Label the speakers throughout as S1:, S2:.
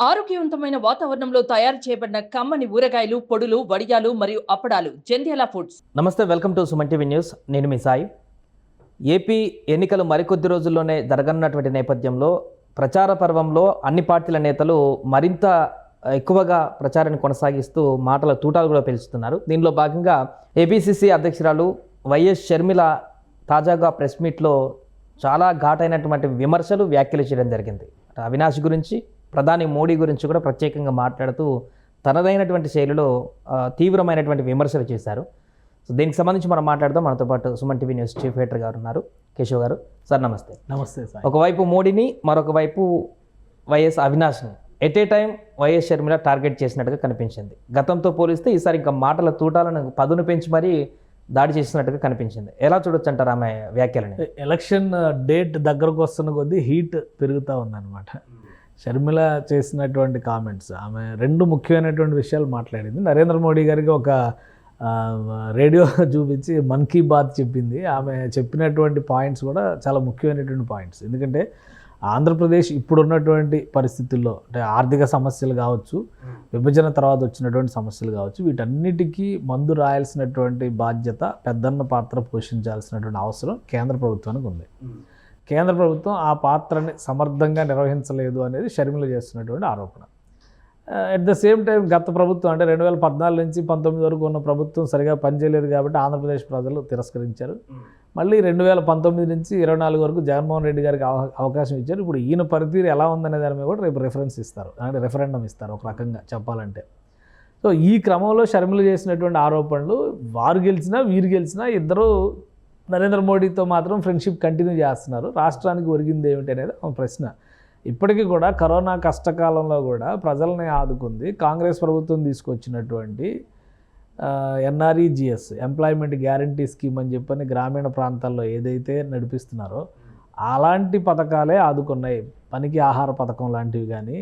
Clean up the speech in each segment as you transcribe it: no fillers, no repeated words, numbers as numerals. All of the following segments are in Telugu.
S1: ఆరోగ్యవంతమైన వాతావరణంలో తయారు చేయబడిన కమ్మని ఊరగాయలు, పొడులు, వడియాలు మరియు అప్పడాలు జంధ్యాల ఫుడ్స్.
S2: నమస్తే, welcome to Suman TV news. నేను మీ సాయి. ఏపీ ఎన్నికలు మరికొద్ది రోజుల్లోనే జరగనున్నటువంటి నేపథ్యంలో ప్రచార పర్వంలో అన్ని పార్టీల నేతలు మరింత ఎక్కువగా ప్రచారాన్ని కొనసాగిస్తూ మాటల తూటాలు కూడా పేలుస్తున్నారు. దీనిలో భాగంగా ఏపీసీసీ అధ్యక్షురాలు వైఎస్ షర్మిల తాజాగా ప్రెస్ మీట్లో చాలా ఘాటైనటువంటి విమర్శలు, వ్యాఖ్యలు చేయడం జరిగింది. అవినాష్ గురించి, ప్రధాని మోడీ గురించి కూడా ప్రత్యేకంగా మాట్లాడుతూ తనదైనటువంటి శైలిలో తీవ్రమైనటువంటి విమర్శలు చేశారు. సో దీనికి సంబంధించి మనం మాట్లాడదాం. మనతో పాటు Suman TV news chief editor గారు ఉన్నారు, కేశవ్ గారు. సార్ నమస్తే.
S3: నమస్తే సార్.
S2: ఒకవైపు మోడీని, మరొక వైపు వైఎస్ అవినాష్ని at a time YS Sharmila target చేసినట్టుగా కనిపించింది. గతంతో పోలిస్తే ఈసారి ఇంకా మాటల తూటాలను పదును పెంచి మరీ దాడి చేసినట్టుగా కనిపించింది. ఎలా చూడొచ్చు అంటారు ఆమె వ్యాఖ్యలని?
S3: ఎలక్షన్ డేట్ దగ్గరకు వస్తున్న కొద్దీ హీట్ పెరుగుతూ ఉందన్నమాట. షర్మిల చేసినటువంటి కామెంట్స్, ఆమె రెండు ముఖ్యమైనటువంటి విషయాలు మాట్లాడింది. నరేంద్ర మోడీ గారికి ఒక రేడియో చూపించి మన్ కీ బాత్ చెప్పింది. ఆమె చెప్పినటువంటి పాయింట్స్ కూడా చాలా ముఖ్యమైనటువంటి పాయింట్స్. ఎందుకంటే ఆంధ్రప్రదేశ్ ఇప్పుడున్నటువంటి పరిస్థితుల్లో, అంటే ఆర్థిక సమస్యలు కావచ్చు, విభజన తర్వాత వచ్చినటువంటి సమస్యలు కావచ్చు, వీటన్నిటికీ మందు రాయాల్సినటువంటి బాధ్యత, పెద్దన్న పాత్ర పోషించాల్సినటువంటి అవసరం కేంద్ర ప్రభుత్వానికి ఉంది. కేంద్ర ప్రభుత్వం ఆ పాత్రని సమర్థంగా నిర్వహించలేదు అనేది షర్మిల చేస్తున్నటువంటి ఆరోపణ. అట్ ద సేమ్ టైం గత ప్రభుత్వం, అంటే 2014 నుంచి 19 వరకు ఉన్న ప్రభుత్వం సరిగా పనిచేయలేదు కాబట్టి ఆంధ్రప్రదేశ్ ప్రజలు తిరస్కరించారు. మళ్ళీ 2019 నుంచి 24 వరకు జగన్మోహన్ రెడ్డి గారికి అవకాశం ఇచ్చారు. ఇప్పుడు ఈయన పనితీరు ఎలా ఉందనే దాని మీద కూడా రేపు రెఫరెన్స్ ఇస్తారు, అంటే రెఫరెండం ఇస్తారు ఒక రకంగా చెప్పాలంటే. సో ఈ క్రమంలో షర్మిల చేసినటువంటి ఆరోపణలు, వారు గెలిచినా వీరు గెలిచినా ఇద్దరు నరేంద్ర మోడీతో మాత్రం ఫ్రెండ్షిప్ కంటిన్యూ చేస్తున్నారు. రాష్ట్రానికి ఒరిగింది ఏమిటి అనేది ఒక ప్రశ్న. ఇప్పటికీ కూడా కరోనా కష్టకాలంలో కూడా ప్రజల్ని ఆదుకుంది కాంగ్రెస్ ప్రభుత్వం తీసుకొచ్చినటువంటి ఎన్ఆర్ఈజిఎస్, ఎంప్లాయ్మెంట్ గ్యారంటీ స్కీమ్ అని చెప్పని గ్రామీణ ప్రాంతాల్లో ఏదైతే నడిపిస్తున్నారో అలాంటి పథకాలే ఆదుకున్నాయి. పనికి ఆహార పథకం లాంటివి కానీ,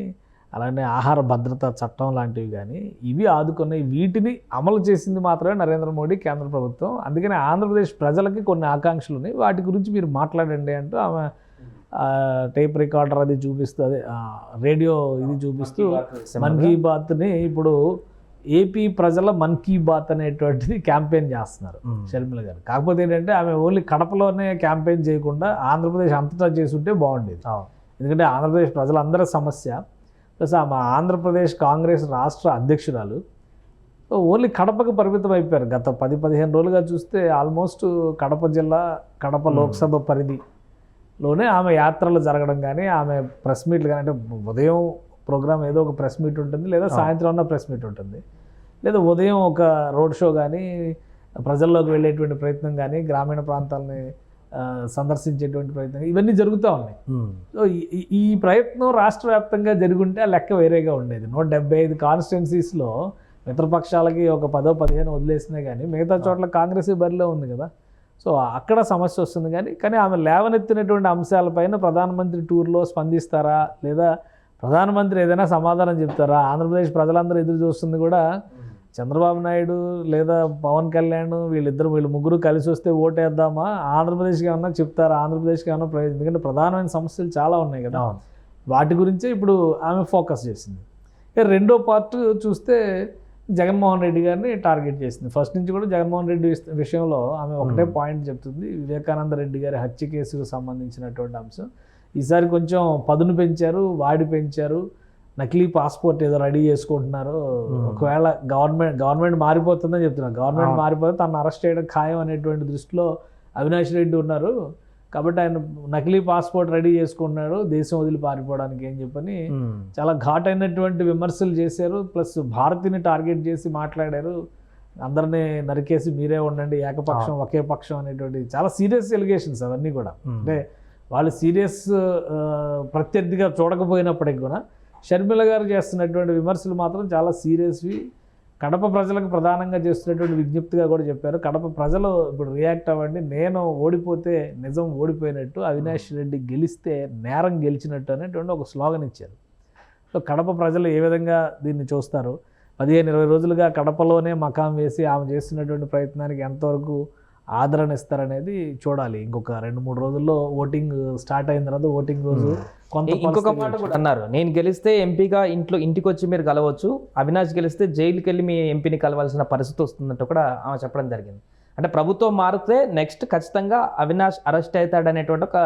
S3: అలానే ఆహార భద్రత చట్టం లాంటివి కానీ ఇవి ఆదుకున్నాయి. వీటిని అమలు చేసింది మాత్రమే నరేంద్ర మోడీ, కేంద్ర ప్రభుత్వం. అందుకని ఆంధ్రప్రదేశ్ ప్రజలకి కొన్ని ఆకాంక్షలు ఉన్నాయి, వాటి గురించి మీరు మాట్లాడండి అంటూ ఆమె టేప్ రికార్డర్ అది చూపిస్తూ, అదే రేడియో ఇది చూపిస్తూ మన్ కీ బాత్ని ఇప్పుడు ఏపీ ప్రజల మన్ కీ బాత్ అనేటువంటిది క్యాంపెయిన్ చేస్తున్నారు షర్మిల గారు. కాకపోతే ఏంటంటే ఆమె ఓన్లీ కడపలోనే క్యాంపెయిన్ చేయకుండా ఆంధ్రప్రదేశ్ అంతటా చేసుంటే బాగుండేది. ఎందుకంటే ఆంధ్రప్రదేశ్ ప్రజలందరి సమస్య, ప్లస్ ఆమె ఆంధ్రప్రదేశ్ కాంగ్రెస్ రాష్ట్ర అధ్యక్షురాలు ఓన్లీ కడపకు పరిమితం అయిపోయారు. గత 10-15 రోజులుగా చూస్తే ఆల్మోస్ట్ కడప జిల్లా, కడప లోక్సభ పరిధిలోనే ఆమె యాత్రలు జరగడం కానీ, ఆమె ప్రెస్ మీట్లు కానీ, అంటే ఉదయం ప్రోగ్రామ్ ఏదో ఒక ప్రెస్ మీట్ ఉంటుంది, లేదా సాయంత్రం ఉన్న ప్రెస్ మీట్ ఉంటుంది, లేదా ఉదయం ఒక రోడ్ షో కానీ, ప్రజల్లోకి వెళ్ళేటువంటి ప్రయత్నం కానీ, గ్రామీణ ప్రాంతాలని సందర్శించేటువంటి ప్రయత్నం, ఇవన్నీ జరుగుతూ ఉన్నాయి. సో ఈ ప్రయత్నం రాష్ట్ర వ్యాప్తంగా జరుగుంటే ఆ లెక్క వేరేగా ఉండేది. 175 కాన్స్టిట్యున్సీస్లో మిత్రపక్షాలకి ఒక 10-15 వదిలేసినా కానీ మిగతా చోట్ల కాంగ్రెస్ బరిలో ఉంది కదా. సో అక్కడ సమస్య వస్తుంది. కానీ ఆమె లేవనెత్తినటువంటి అంశాలపైన ప్రధానమంత్రి టూర్లో స్పందిస్తారా, లేదా ప్రధానమంత్రి ఏదైనా సమాధానం చెప్తారా? ఆంధ్రప్రదేశ్ ప్రజలందరూ ఎదురు చూస్తుంది కూడా చంద్రబాబు నాయుడు లేదా పవన్ కళ్యాణ్ వీళ్ళు ముగ్గురు కలిసి వస్తే ఓటేద్దామా, ఆంధ్రప్రదేశ్కి ఏమన్నా చెప్తారా, ఆంధ్రప్రదేశ్కి ఏమన్నా ప్రయోజనం? ఎందుకంటే ప్రధానమైన సమస్యలు చాలా ఉన్నాయి కదా, వాటి గురించే ఇప్పుడు ఆమె ఫోకస్ చేసింది. రెండో పార్ట్ చూస్తే జగన్మోహన్ రెడ్డి గారిని టార్గెట్ చేసింది. ఫస్ట్ నుంచి కూడా జగన్మోహన్ రెడ్డి విషయంలో ఆమె ఒకటే పాయింట్ చెప్తుంది, వివేకానంద రెడ్డి గారి హత్య కేసుకు సంబంధించినటువంటి అంశం. ఈసారి కొంచెం పదును పెంచారు, వాడి పెంచారు, నకిలీ పాస్పోర్ట్ ఏదో రెడీ చేసుకుంటున్నారు. ఒకవేళ గవర్నమెంట్ మారిపోతుందని చెప్తున్నారు. గవర్నమెంట్ మారిపోతే తను అరెస్ట్ చేయడం ఖాయం అనేటువంటి దృష్టిలో అవినాష్ రెడ్డి ఉన్నారు. కాబట్టి ఆయన నకిలీ పాస్పోర్ట్ రెడీ చేసుకుంటున్నాడు దేశం వదిలి పారిపోవడానికి అని చెప్పని చాలా ఘాటైనటువంటి విమర్శలు చేశారు. ప్లస్ భారతిని టార్గెట్ చేసి మాట్లాడారు. అందరినీ నరికేసి మీరే ఉండండి, ఏకపక్షం ఒకే పక్షం అనేటువంటి చాలా సీరియస్ ఎలిగేషన్స్ అవన్నీ కూడా. అంటే వాళ్ళు సీరియస్ ప్రత్యర్థిగా చూడకపోయినప్పటికీ కూడా షర్మిల గారు చేస్తున్నటువంటి విమర్శలు మాత్రం చాలా సీరియస్వి. కడప ప్రజలకు ప్రధానంగా చేస్తున్నటువంటి విజ్ఞప్తిగా కూడా చెప్పారు. కడప ప్రజలు ఇప్పుడు రియాక్ట్ అవ్వండి, నేను ఓడిపోతే నిజం ఓడిపోయినట్టు, అవినాష్ రెడ్డి గెలిస్తే నేరం గెలిచినట్టు అనేటువంటి ఒక స్లోగన్ ఇచ్చారు. సో కడప ప్రజలు ఏ విధంగా దీన్ని చూస్తారు? 15-20 రోజులుగా కడపలోనే మకాం వేసి ఆమె చేస్తున్నటువంటి ప్రయత్నానికి ఎంతవరకు ఆదరణ ఇస్తారనేది చూడాలి. ఇంకొక 2-3 రోజుల్లో ఓటింగ్ స్టార్ట్ అయిన తర్వాత ఓటింగ్ రోజు
S2: ఇంకొక మాట కూడా అన్నారు, నేను గెలిస్తే ఎంపీగా ఇంటికి వచ్చి మీరు కలవచ్చు, అవినాష్ గెలిస్తే జైలుకి వెళ్ళి మీ ఎంపీని కలవాల్సిన పరిస్థితి వస్తుందంటూ కూడా ఆమె చెప్పడం జరిగింది. అంటే ప్రభుత్వం మారితే నెక్స్ట్ ఖచ్చితంగా అవినాష్ అరెస్ట్ అవుతాడనేటువంటి ఒక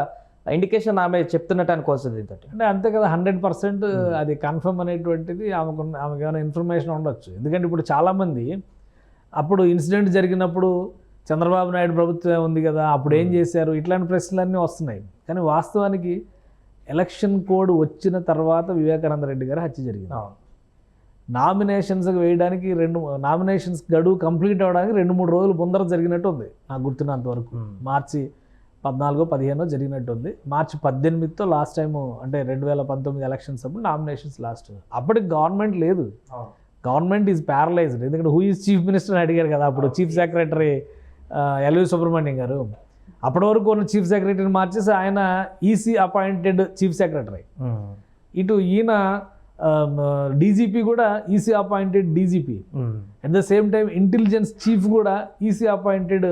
S2: ఇండికేషన్ ఆమె చెప్తున్నట్టు వస్తుంది దీంతో.
S3: అంటే అంతే కదా, 100% అది కన్ఫర్మ్ అనేటువంటిది ఆమెకు ఏమైనా ఇన్ఫర్మేషన్ ఉండొచ్చు. ఎందుకంటే ఇప్పుడు చాలామంది అప్పుడు ఇన్సిడెంట్ జరిగినప్పుడు చంద్రబాబు నాయుడు ప్రభుత్వం ఉంది కదా, అప్పుడు ఏం చేశారు, ఇట్లాంటి ప్రశ్నలన్నీ వస్తున్నాయి. కానీ వాస్తవానికి ఎలక్షన్ కోడ్ వచ్చిన తర్వాత వివేకానంద రెడ్డి గారు హత్య జరిగింది. నామినేషన్స్ వేయడానికి నామినేషన్స్ గడువు కంప్లీట్ అవ్వడానికి 2-3 రోజులు ముందర జరిగినట్టు ఉంది నాకు గుర్తున్నంత వరకు. మార్చి 14-15 జరిగినట్టు ఉంది. మార్చి 18తో లాస్ట్ టైము, అంటే 2019 ఎలక్షన్స్ అప్పుడు నామినేషన్స్ లాస్ట్. అప్పటికి గవర్నమెంట్ లేదు, గవర్నమెంట్ ఈజ్ ప్యారలైజ్డ్. ఎందుకంటే హూ ఈజ్ చీఫ్ మినిస్టర్ అని అడిగారు కదా అప్పుడు చీఫ్ సెక్రటరీ ఎల్వి సుబ్రహ్మణ్యం గారు. అప్పటి వరకు ఉన్న చీఫ్ సెక్రటరీని మార్చేసి ఆయన ఈసీ అపాయింటెడ్ చీఫ్ సెక్రటరీ. ఇటు ఈయన డీజీపీ కూడా EC appointed DGP. At the same time intelligence chief కూడా ఈసీ అపాయింటెడ్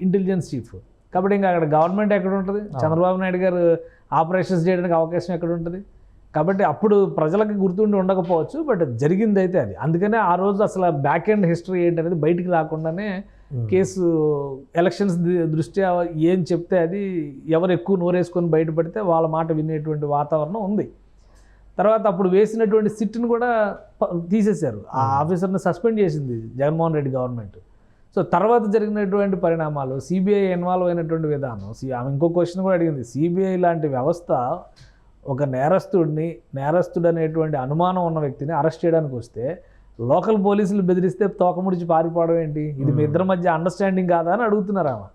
S3: ఇంటెలిజెన్స్ చీఫ్. కాబట్టి ఇంకా అక్కడ గవర్నమెంట్ ఎక్కడ ఉంటుంది, చంద్రబాబు నాయుడు గారు ఆపరేషన్స్ చేయడానికి అవకాశం ఎక్కడ ఉంటుంది. కాబట్టి అప్పుడు ప్రజలకు గుర్తుండి ఉండకపోవచ్చు, బట్ జరిగింది అయితే అది. అందుకనే ఆ రోజు అసలు బ్యాక్ ఎండ్ హిస్టరీ ఏంటనేది బయటికి రాకుండానే కేసు ఎలక్షన్స్ దృష్ట్యా ఏం చెప్తే అది ఎవరు ఎక్కువ నోరేసుకొని బయటపడితే వాళ్ళ మాట వినేటువంటి వాతావరణం ఉంది. తర్వాత అప్పుడు వేసినటువంటి సిట్ను కూడా తీసేశారు, ఆ ఆఫీసర్ని సస్పెండ్ చేసింది జగన్మోహన్ రెడ్డి గవర్నమెంట్. సో తర్వాత జరిగినటువంటి పరిణామాలు, సిబిఐ ఇన్వాల్వ్ అయినటువంటి విధానం. ఆమె ఇంకో క్వశ్చన్ కూడా అడిగింది, సిబిఐ లాంటి వ్యవస్థ ఒక నేరస్తుడు అనేటువంటి అనుమానం ఉన్న వ్యక్తిని అరెస్ట్ చేయడానికి వస్తే లోకల్ పోలీసులు బెదిరిస్తే తోకముడిచి పారిపోవడం ఏంటి, ఇది మీ ఇద్దరి మధ్య అండర్స్టాండింగ్ కాదా అని అడుగుతున్నారు ఆమె.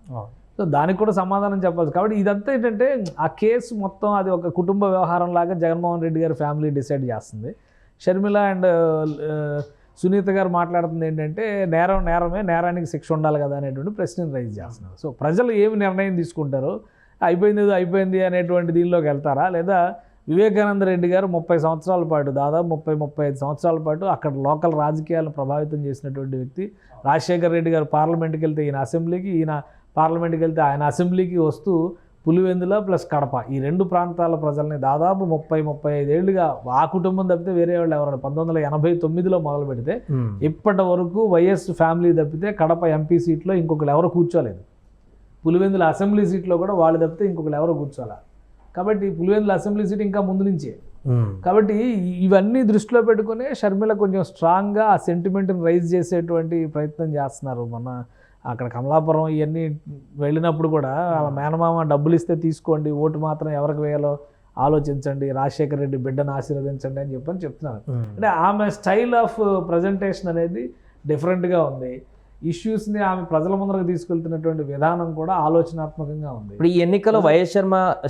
S3: సో దానికి కూడా సమాధానం చెప్పాలి. కాబట్టి ఇదంతా ఏంటంటే ఆ కేసు మొత్తం అది ఒక కుటుంబ వ్యవహారం లాగా జగన్మోహన్ రెడ్డి గారి ఫ్యామిలీ డిసైడ్ చేస్తుంది. షర్మిల అండ్ సునీత గారు మాట్లాడుతుంది ఏంటంటే నేరమే, నేరానికి శిక్ష ఉండాలి కదా అనేటువంటి ప్రశ్నను రైజ్ చేస్తున్నారు. సో ప్రజలు ఏమి నిర్ణయం తీసుకుంటారో, అయిపోయింది అనేటువంటి దీనిలోకి వెళ్తారా, లేదా వివేకానంద రెడ్డి గారు 30 సంవత్సరాల పాటు, దాదాపు 30-35 సంవత్సరాల పాటు అక్కడ లోకల్ రాజకీయాలను ప్రభావితం చేసినటువంటి వ్యక్తి. రాజశేఖర రెడ్డి గారు పార్లమెంట్కి వెళ్తే ఈయన అసెంబ్లీకి, ఈయన పార్లమెంట్కి వెళ్తే ఆయన అసెంబ్లీకి వస్తూ పులివెందుల ప్లస్ కడప ఈ 2 ప్రాంతాల ప్రజల్ని దాదాపు 30-35 ఏళ్ళుగా ఆ కుటుంబం తప్పితే వేరే వాళ్ళు ఎవరైనా 1989లో మొదలు పెడితే ఇప్పటి వరకు వైఎస్ ఫ్యామిలీ తప్పితే కడప ఎంపీ సీట్లో ఇంకొకరు ఎవరు కూర్చోలేదు. పులివెందుల అసెంబ్లీ సీట్లో కూడా వాళ్ళు తప్పితే ఇంకొకరు ఎవరు కూర్చోాల. కాబట్టి పులివెందుల అసెంబ్లీ సీట్ ఇంకా ముందు నుంచే. కాబట్టి ఇవన్నీ దృష్టిలో పెట్టుకుని షర్మిల కొంచెం స్ట్రాంగ్గా ఆ సెంటిమెంట్ని రైజ్ చేసేటువంటి ప్రయత్నం చేస్తున్నారు. మొన్న అక్కడ కమలాపురం ఇవన్నీ వెళ్ళినప్పుడు కూడా వాళ్ళ మేనమామ డబ్బులు ఇస్తే తీసుకోండి, ఓటు మాత్రం ఎవరికి వేయాలో ఆలోచించండి, రాజశేఖర రెడ్డి బిడ్డను ఆశీర్వదించండి అని చెప్తున్నారు. అంటే ఆమె స్టైల్ ఆఫ్ ప్రజెంటేషన్ అనేది డిఫరెంట్గా ఉంది. ఇష్యూస్ని ఆమె ప్రజల ముందరకు తీసుకెళ్తున్నటువంటి విధానం కూడా ఆలోచనాత్మకంగా ఉంది.
S2: ఇప్పుడు ఈ ఎన్నికలో వైఎస్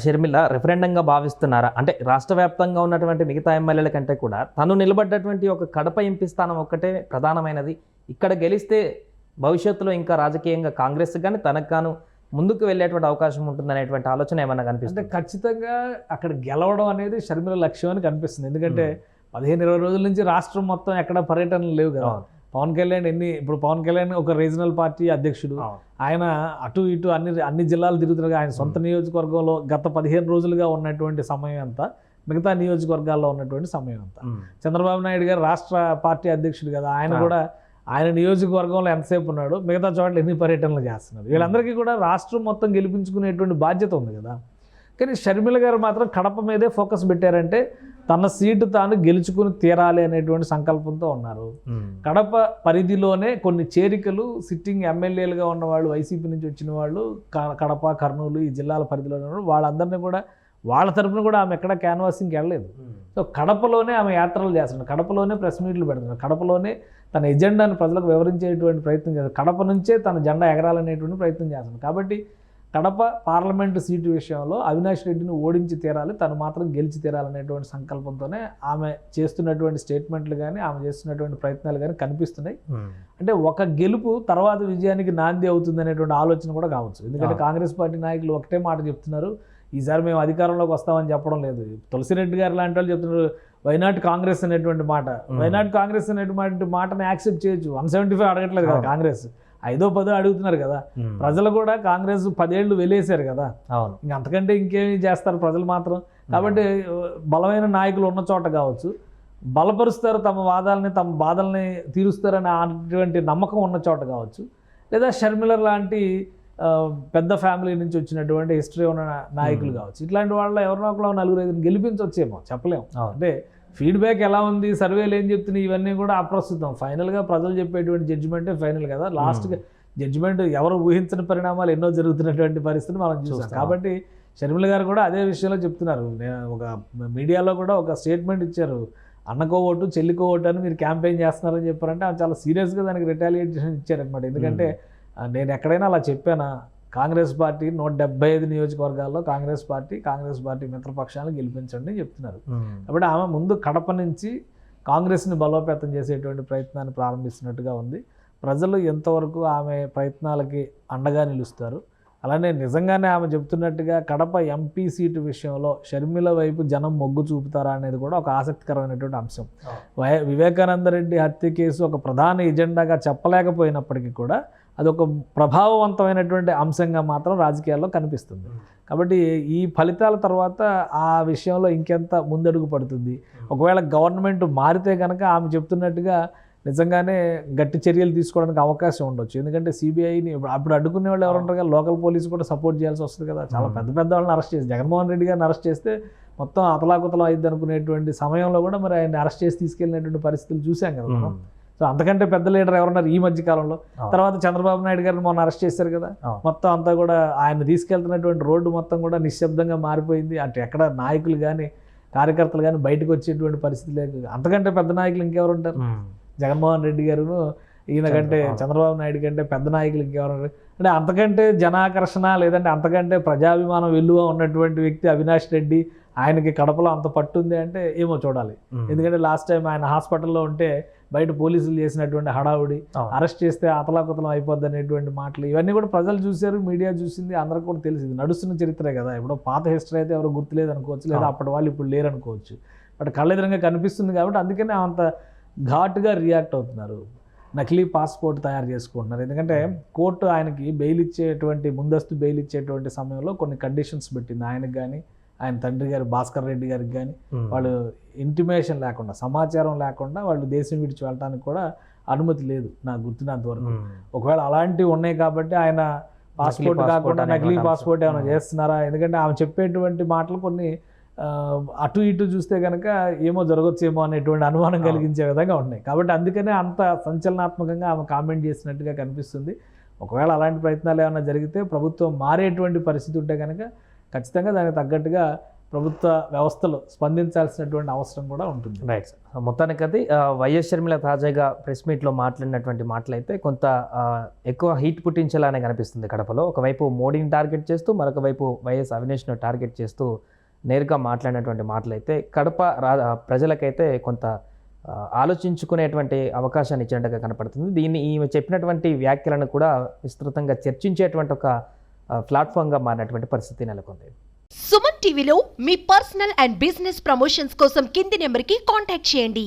S2: షర్మిల రెఫరెండంగా భావిస్తున్నారా? అంటే రాష్ట్ర వ్యాప్తంగా ఉన్నటువంటి మిగతా ఎమ్మెల్యేల కంటే కూడా తను నిలబడ్డటువంటి ఒక కడప ఎంపీ స్థానం ఒక్కటే ప్రధానమైనది, ఇక్కడ గెలిస్తే భవిష్యత్తులో ఇంకా రాజకీయంగా కాంగ్రెస్ కానీ తనకు గాను ముందుకు వెళ్ళేటువంటి అవకాశం ఉంటుందనేటువంటి ఆలోచన ఏమన్నా కనిపిస్తుంది?
S3: అంటే ఖచ్చితంగా అక్కడ గెలవడం అనేది షర్మిల లక్ష్యం అని కనిపిస్తుంది. ఎందుకంటే 15-20 రోజుల నుంచి రాష్ట్రం మొత్తం ఎక్కడ పర్యటనలు లేవు కదా. పవన్ కళ్యాణ్ ఒక రీజనల్ పార్టీ అధ్యక్షుడు, ఆయన అటు ఇటు అన్ని జిల్లాలు తిరుగుతున్నారు. ఆయన సొంత నియోజకవర్గంలో గత 15 రోజులుగా ఉన్నటువంటి సమయం అంతా మిగతా నియోజకవర్గాల్లో ఉన్నటువంటి సమయం అంతా. చంద్రబాబు నాయుడు గారు రాష్ట్ర పార్టీ అధ్యక్షుడు కదా, ఆయన కూడా ఆయన నియోజకవర్గంలో ఎంతసేపు ఉన్నాడు, మిగతా చోట్ల ఎన్ని పర్యటనలు చేస్తున్నారు. వీళ్ళందరికీ కూడా రాష్ట్రం మొత్తం గెలిపించుకునేటువంటి బాధ్యత ఉంది కదా. కానీ షర్మిల గారు మాత్రం కడప మీదే ఫోకస్ పెట్టారంటే తన సీటు తాను గెలుచుకుని తీరాలి అనేటువంటి సంకల్పంతో ఉన్నారు. కడప పరిధిలోనే కొన్ని చేరికలు సిట్టింగ్ ఎమ్మెల్యేలుగా ఉన్నవాళ్ళు, వైసీపీ నుంచి వచ్చిన వాళ్ళు, కడప, కర్నూలు ఈ జిల్లాల పరిధిలోనే ఉన్నవాళ్ళు, వాళ్ళందరినీ కూడా వాళ్ళ తరపున కూడా ఆమె ఎక్కడ క్యాన్వాసింగ్కి వెళ్ళలేదు. సో కడపలోనే ఆమె యాత్రలు చేస్తున్నారు, కడపలోనే ప్రెస్ మీట్లు పెడుతున్నారు, కడపలోనే తన ఎజెండాను ప్రజలకు వివరించేటువంటి ప్రయత్నం చేస్తారు, కడప నుంచే తన జెండా ఎగరాలనేటువంటి ప్రయత్నం చేస్తున్నారు. కాబట్టి కడప పార్లమెంటు సీటు విషయంలో అవినాష్ రెడ్డిని ఓడించి తీరాలి, తను మాత్రం గెలిచి తీరాలనేటువంటి సంకల్పంతోనే ఆమె చేస్తున్నటువంటి స్టేట్మెంట్లు కానీ ఆమె చేస్తున్నటువంటి ప్రయత్నాలు కానీ కనిపిస్తున్నాయి. అంటే ఒక గెలుపు తర్వాత విజయానికి నాంది అవుతుంది అనేటువంటి ఆలోచన కూడా కావచ్చు. ఎందుకంటే కాంగ్రెస్ పార్టీ నాయకులు ఒకటే మాట చెప్తున్నారు, ఈసారి మేము అధికారంలోకి వస్తామని చెప్పడం లేదు. తులసిరెడ్డి గారు లాంటి వాళ్ళు చెప్తున్నారు వైనాట్ కాంగ్రెస్ అనేటువంటి మాట. వైనాట్ కాంగ్రెస్ అనేటువంటి మాటని యాక్సెప్ట్ చేయొచ్చు, 175 అడగట్లేదు కదా కాంగ్రెస్, 5ో 10ో అడుగుతున్నారు కదా. ప్రజలు కూడా కాంగ్రెస్ 10 ఏళ్ళు వెలేశారు కదా,
S2: అవును.
S3: ఇంక అంతకంటే ఇంకేమి చేస్తారు ప్రజలు మాత్రం. కాబట్టి బలమైన నాయకులు ఉన్న చోట కావచ్చు, బలపరుస్తారు తమ వాదాలని, తమ బాధల్ని తీరుస్తారని అటువంటి నమ్మకం ఉన్న చోట కావచ్చు, లేదా షర్మిల లాంటి పెద్ద ఫ్యామిలీ నుంచి వచ్చినటువంటి హిస్టరీ ఉన్న నాయకులు కావచ్చు, ఇట్లాంటి వాళ్ళ ఎవరినో ఒకరు 4-5 గెలిపించవచ్చేమో, చెప్పలేము. అంటే ఫీడ్బ్యాక్ ఎలా ఉంది, సర్వేలు ఏం చెప్తున్నాయి, ఇవన్నీ కూడా అప్రస్తుతం. ఫైనల్గా ప్రజలు చెప్పేటువంటి జడ్జిమెంటే ఫైనల్ కదా. లాస్ట్గా జడ్జిమెంట్ ఎవరు ఊహించని పరిణామాలు ఎన్నో జరుగుతున్నటువంటి పరిస్థితి మనం చూసాం. కాబట్టి షర్మిల గారు కూడా అదే విషయంలో చెప్తున్నారు. నేను ఒక మీడియాలో కూడా ఒక స్టేట్మెంట్ ఇచ్చారు, అన్నకో ఓటు చెల్లికో ఓటు అని మీరు క్యాంపెయిన్ చేస్తున్నారని చెప్పారంటే ఆమె చాలా సీరియస్గా దానికి రిటాలియేషన్ ఇచ్చారనమాట. ఎందుకంటే నేను ఎక్కడైనా అలా చెప్పానా, కాంగ్రెస్ పార్టీ 175 నియోజకవర్గాల్లో కాంగ్రెస్ పార్టీ మిత్రపక్షాలను గెలిపించండి అని చెప్తున్నారు. కాబట్టి ఆమె ముందు కడప నుంచి కాంగ్రెస్ని బలోపేతం చేసేటువంటి ప్రయత్నాన్ని ప్రారంభిస్తున్నట్టుగా ఉంది. ప్రజలు ఎంతవరకు ఆమె ప్రయత్నాలకి అండగా నిలుస్తారు, అలానే నిజంగానే ఆమె చెప్తున్నట్టుగా కడప ఎంపీ సీటు విషయంలో షర్మిల వైపు జనం మొగ్గు చూపుతారా అనేది కూడా ఒక ఆసక్తికరమైనటువంటి అంశం. వివేకానంద రెడ్డి హత్య కేసు ఒక ప్రధాన ఎజెండాగా చెప్పలేకపోయినప్పటికీ కూడా అదొక ప్రభావవంతమైనటువంటి అంశంగా మాత్రం రాజకీయాల్లో కనిపిస్తుంది. కాబట్టి ఈ ఫలితాల తర్వాత ఆ విషయంలో ఇంకెంత ముందడుగు పడుతుంది. ఒకవేళ గవర్నమెంట్ మారితే కనుక ఆమె చెప్తున్నట్టుగా నిజంగానే గట్టి చర్యలు తీసుకోవడానికి అవకాశం ఉండొచ్చు. ఎందుకంటే సిబిఐని అప్పుడు అడ్డుకునే వాళ్ళు ఎవరు ఉంటారు కదా, లోకల్ పోలీసు కూడా సపోర్ట్ చేయాల్సి వస్తుంది కదా. చాలా పెద్ద వాళ్ళని అరెస్ట్ చేసి, జగన్మోహన్ రెడ్డి గారిని అరెస్ట్ చేస్తే మొత్తం అతలాకుతలం అయింది అనుకునేటువంటి సమయంలో కూడా మరి ఆయన్ని అరెస్ట్ చేసి తీసుకెళ్ళినటువంటి పరిస్థితులు చూసాం కదా మనం. సో అంతకంటే పెద్ద లీడర్ ఎవరున్నారు ఈ మధ్య కాలంలో? తర్వాత చంద్రబాబు నాయుడు గారిని మొన్న అరెస్ట్ చేశారు కదా. మొత్తం అంతా కూడా ఆయన తీసుకెళ్తున్నటువంటి రోడ్డు మొత్తం కూడా నిశ్శబ్దంగా మారిపోయింది. అటు ఎక్కడ నాయకులు కానీ కార్యకర్తలు కానీ బయటకు వచ్చేటువంటి పరిస్థితి లేదు. అంతకంటే పెద్ద నాయకులు ఇంకెవరు ఉంటారు? జగన్మోహన్ రెడ్డి గారును ఈయన కంటే చంద్రబాబు నాయుడు కంటే పెద్ద నాయకులు ఇంకెవరు? అంటే అంతకంటే జనాకర్షణ లేదంటే అంతకంటే ప్రజాభిమానం వెల్లువ ఉన్నటువంటి వ్యక్తి అవినాష్ రెడ్డి, ఆయనకి కడపలో అంత పట్టుంది అంటే ఏమో చూడాలి. ఎందుకంటే లాస్ట్ టైం ఆయన హాస్పిటల్లో ఉంటే బయట పోలీసులు చేసినటువంటి హడావుడి, అరెస్ట్ చేస్తే అతలాకుతలం అయిపోద్ది అనేటువంటి మాటలు, ఇవన్నీ కూడా ప్రజలు చూశారు, మీడియా చూసింది, అందరికి కూడా తెలిసింది. నడుస్తున్న చరిత్రే కదా. ఇప్పుడు పాత హిస్టరీ అయితే ఎవరు గుర్తులేదు అనుకోవచ్చు, లేదా అప్పటి వాళ్ళు ఇప్పుడు లేరు అనుకోవచ్చు. బట్ కళ్ళెదురుగా కనిపిస్తుంది కాబట్టి అందుకనే అంత ఘాటుగా రియాక్ట్ అవుతున్నారు. నకిలీ పాస్పోర్ట్ తయారు చేసుకుంటున్నారు. ఎందుకంటే కోర్టు ఆయనకి బెయిల్ ఇచ్చేటువంటి ముందస్తు బెయిల్ ఇచ్చేటువంటి సమయంలో కొన్ని కండిషన్స్ పెట్టింది. ఆయనకు కానీ ఆయన తండ్రి గారు భాస్కర్ రెడ్డి గారికి కానీ వాళ్ళు ఇంటిమేషన్ లేకుండా, సమాచారం లేకుండా వాళ్ళు దేశం విడిచి వెళ్ళడానికి కూడా అనుమతి లేదు నాకు గుర్తున్నంత వరకు. ఒకవేళ అలాంటివి ఉన్నాయి కాబట్టి ఆయన పాస్పోర్ట్ కాకుండా నకిలీ పాస్పోర్ట్ ఏమైనా చేస్తున్నారా? ఎందుకంటే ఆమె చెప్పేటువంటి మాటలు కొన్ని అటు ఇటు చూస్తే కనుక ఏమో జరగచ్చేమో అనేటువంటి అనుమానం కలిగించే విధంగా ఉన్నాయి. కాబట్టి అందుకనే అంత సంచలనాత్మకంగా ఆమె కామెంట్ చేసినట్టుగా కనిపిస్తుంది. ఒకవేళ అలాంటి ప్రయత్నాలు ఏమైనా జరిగితే ప్రభుత్వం మారేటువంటి పరిస్థితి ఉంటే కనుక ఖచ్చితంగా దానికి తగ్గట్టుగా ప్రభుత్వ వ్యవస్థలు స్పందించాల్సినటువంటి అవసరం కూడా ఉంటుంది.
S2: Right sir. మొత్తానికి అది వైఎస్ షర్మిల తాజాగా ప్రెస్ మీట్లో మాట్లాడినటువంటి మాటలు అయితే కొంత ఎక్కువ హీట్ పుట్టించేలానే కనిపిస్తుంది కడపలో. ఒకవైపు మోడీని టార్గెట్ చేస్తూ, మరొక వైపు వైఎస్ అవినేష్ను టార్గెట్ చేస్తూ నేరుగా మాట్లాడినటువంటి మాటలు అయితే కడప ప్రజలకైతే కొంత ఆలోచించుకునేటువంటి అవకాశాన్ని ఇచ్చినట్టుగా కనపడుతుంది. దీన్ని ఈమె చెప్పినటువంటి వ్యాఖ్యలను కూడా విస్తృతంగా చర్చించేటువంటి ఒక ప్లాట్ఫామ్గా మారినటువంటి పరిస్థితి నెలకొంది.
S4: సుమన్ టీవీలో మీ పర్సనల్ అండ్ బిజినెస్ ప్రమోషన్స్ కోసం కింది నెంబర్కి కాంటాక్ట్ చేయండి.